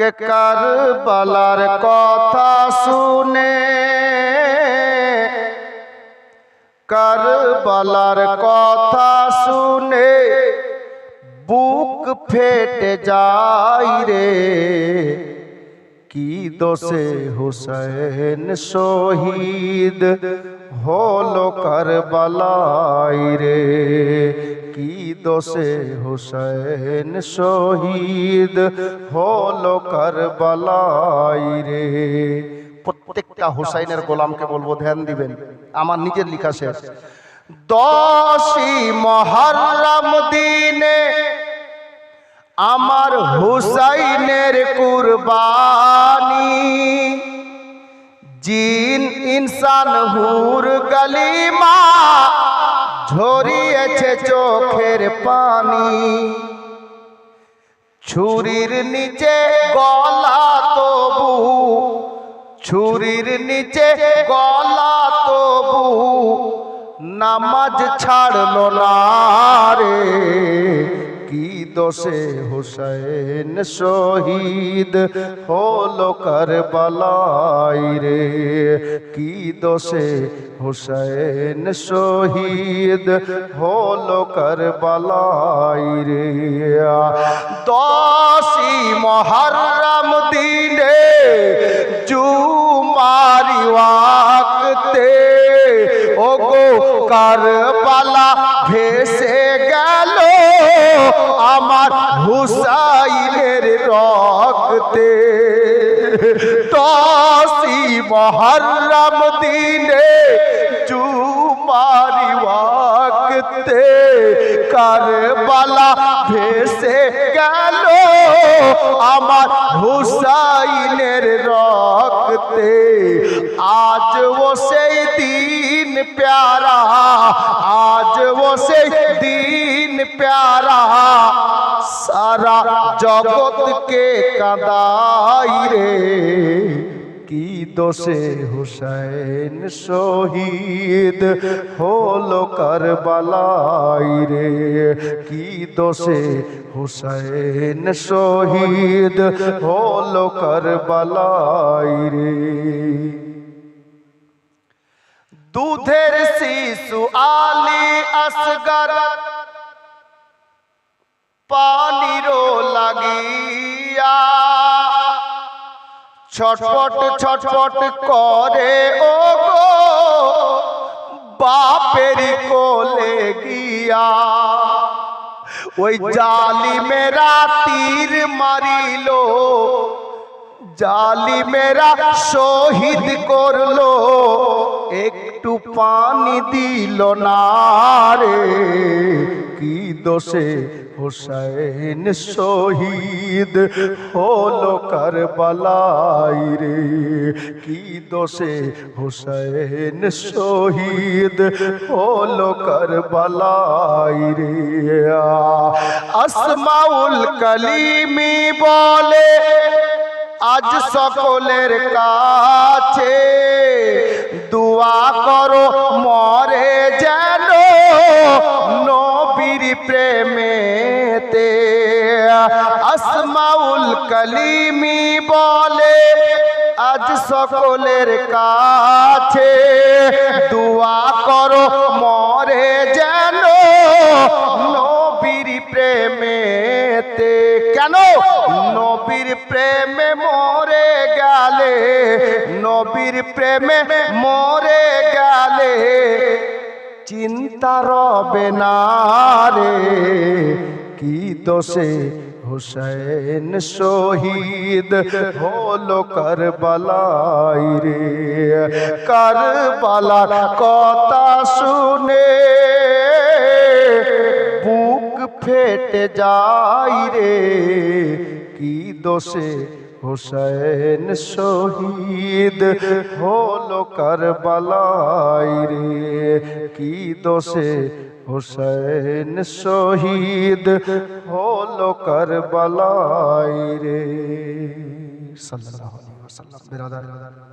के करबलार कथा शुने करबलार कथा शुने बुक फेटे जाई रे की दोषे हुसैन शहीद होलो करबलाई रे की दोषे हुसैन शहीद होलो करबलाई रे। প্রত্যেকটা হুসাইনের গোলামকে বলবো ধ্যান দিবেন, আমার নিজের লিখা শেষ। 10ই মুহররম দিনে আমার হুসাইনের কুরবানি, জিন ইনসান হুর গলিমা ঝরিয়েছে চোখের পানি। ছুরির নিচে গলা তবু, ছুরির নিচে গলা তবু নামাজ ছাড়লো না রে কি দোষে হুসैन শহীদ হলো করবলাই রে কি দোষে হুসैन শহীদ হলো করবলাই রে। 10ই মুহররম দিনে জুমারি ওয়াক্তে ওগো কারবালা ভেসে গেল আমার হুসাইনের রক্তে। 10ই মুহররম দিনে জুমারি ওয়াক্তে কারবালা ভেসে গেল আমার হুসাইনের রক্তে। আজ ও সেই দিন প্যারা, আজ ও সেই দিন প্যারা সারা জগৎকে কাঁদাই রে কি দোষে হুসैन শহীদ হলো করবলাই রে কি দোষে হুসैन শহীদ হলো করবলাই রে। দুধের শিশু আলী আসগর পানিরো লাগিয়া ছটপট ছটপট করে ও গো বাপের কোলে গিয়া। ওই জালিমেরা তীর মারিলো, জালিমেরা শহীদ করলো, একটু পানি দিল না রে কি দোষে হুসैन শহীদ হলো করবলাই রে কি দোষে হুসैन শহীদ হলো করবলাই রে। আসমাউল কালিমি বলে আজ সকলের কাছে দোয়া করো মরে যেন নবীর প্রেমেতে। আসমাউল কালিমি বলে আজ সকলের কাছে দোয়া করো মরে যেন নবীর প্রেমেতে। কেন? নবীর প্রেমে মরে গেলে, নবীর প্রেমে মরে গেলে চিন্তা রবে না রে কি দোষে হুসैन শহীদ হলো করবলাই রে করবলার কথা শুনে বুক ফেটে যাই রে কি দোষে হুসैन শহীদ হলো করবলাই রে কি দোষে হুসैन শহীদ হলো করবলাই রে। সাল্লাল্লাহু আলাইহি ওয়াসাল্লাম।